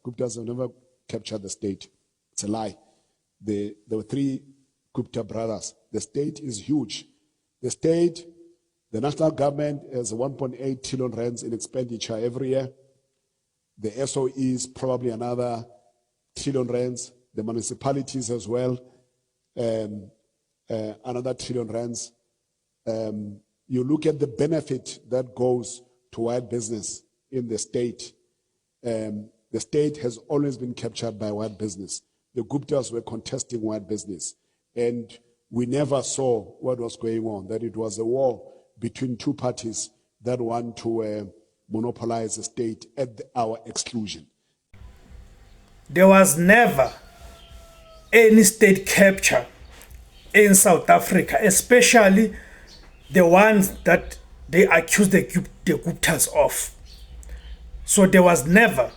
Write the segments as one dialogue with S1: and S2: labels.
S1: GUPTAS have never captured the state. It's a lie. There were 3 Gupta brothers. The state is huge. The state, the national government has 1.8 trillion rands in expenditure every year. The SOE is probably another trillion rands. The municipalities as well, another trillion rands. You look at the benefit that goes to white business in the state. The state has always been captured by white business. The Guptas were contesting white business, and we never saw what was going on, that it was a war between 2 parties that want to monopolize the state at our exclusion.
S2: There was never any state capture in South Africa, especially the ones that they accused the Guptas of. So there was never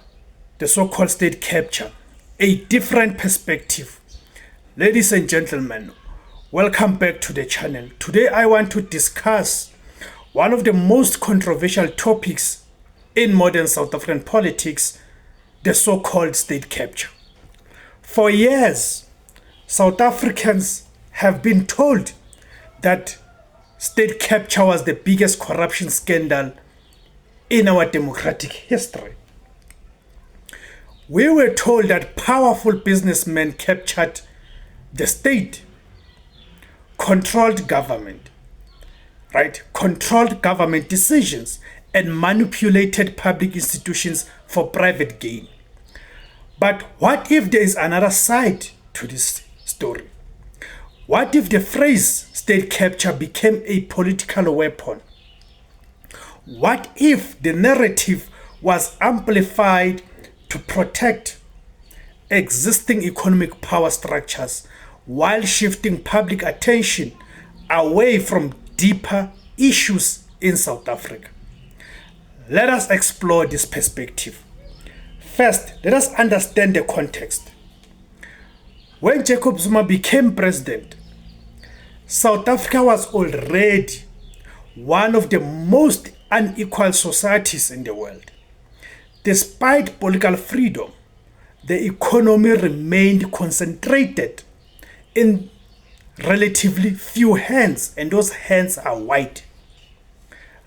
S2: the so-called state capture. A different perspective. Ladies and gentlemen, welcome back to the channel. Today I want to discuss one of the most controversial topics in modern South African politics, the so-called state capture. For years, South Africans have been told that state capture was the biggest corruption scandal in our democratic history. We were told that powerful businessmen captured the state, controlled government, right? Controlled government decisions and manipulated public institutions for private gain. But what if there is another side to this story? What if the phrase state capture became a political weapon? What if the narrative was amplified to protect existing economic power structures while shifting public attention away from deeper issues in South Africa? Let us explore this perspective. First, let us understand the context. When Jacob Zuma became president, South Africa was already one of the most unequal societies in the world. Despite political freedom, the economy remained concentrated in relatively few hands, and those hands are white.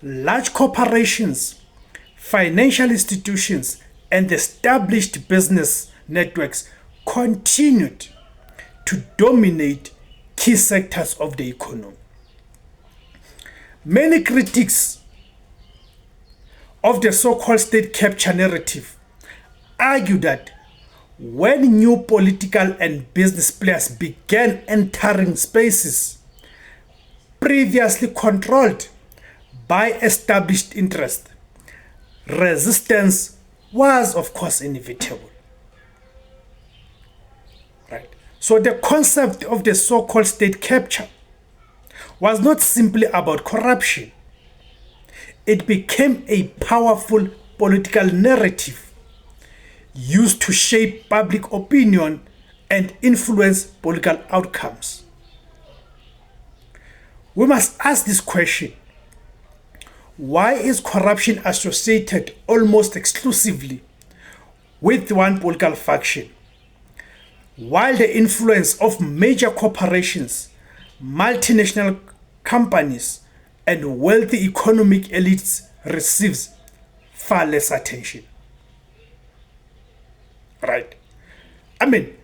S2: Large corporations, financial institutions, and established business networks continued to dominate key sectors of the economy. Many critics of the so-called state capture narrative argue that when new political and business players began entering spaces previously controlled by established interests, resistance was, of course, inevitable. Right? So the concept of the so-called state capture was not simply about corruption. It became a powerful political narrative used to shape public opinion and influence political outcomes. We must ask this question: why is corruption associated almost exclusively with one political faction, while the influence of major corporations, multinational companies, and wealthy economic elites receives far less attention? Right? I mean,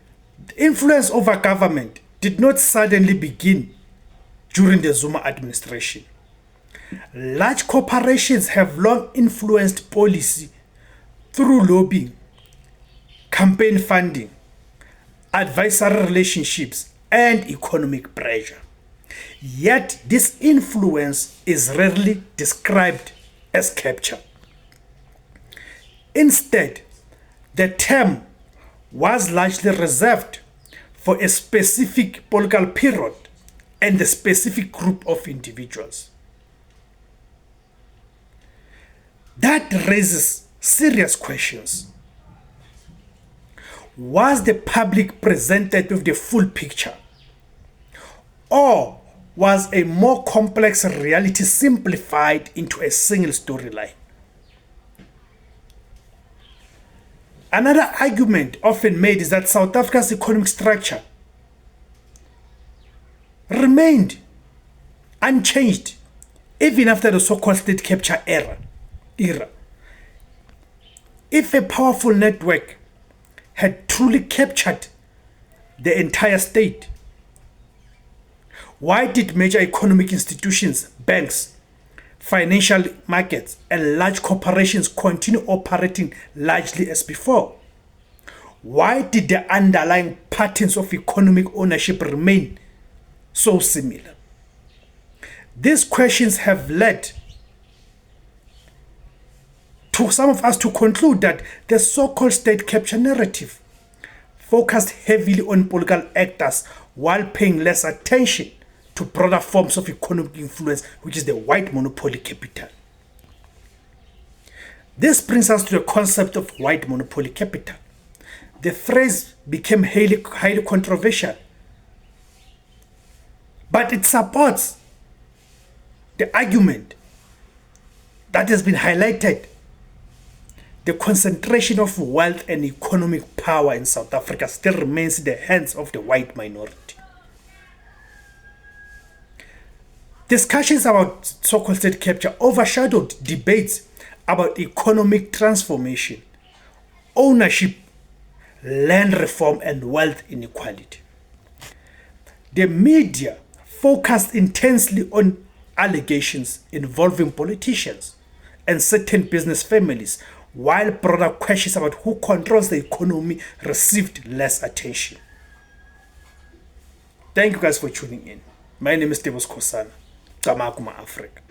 S2: the influence over government did not suddenly begin during the Zuma administration. Large corporations have long influenced policy through lobbying, campaign funding, advisory relationships, and economic pressure. Yet this influence is rarely described as capture. Instead, the term was largely reserved for a specific political period and a specific group of individuals. That raises serious questions. Was the public presented with the full picture? Or was a more complex reality simplified into a single storyline? Another argument often made is that South Africa's economic structure remained unchanged even after the so-called state capture era. If a powerful network had truly captured the entire state, why did major economic institutions, banks, financial markets, and large corporations continue operating largely as before? Why did the underlying patterns of economic ownership remain so similar? These questions have led to some of us to conclude that the so-called state capture narrative focused heavily on political actors while paying less attention to broader forms of economic influence, which is the white monopoly capital. This brings us to the concept of white monopoly capital. The phrase became highly controversial, but it supports the argument that has been highlighted. The concentration of wealth and economic power in South Africa still remains in the hands of the white minority. Discussions about so-called state capture overshadowed debates about economic transformation, ownership, land reform, and wealth inequality. The media focused intensely on allegations involving politicians and certain business families, while broader questions about who controls the economy received less attention. Thank you guys for tuning in. My name is SEKHOSANA. Africa.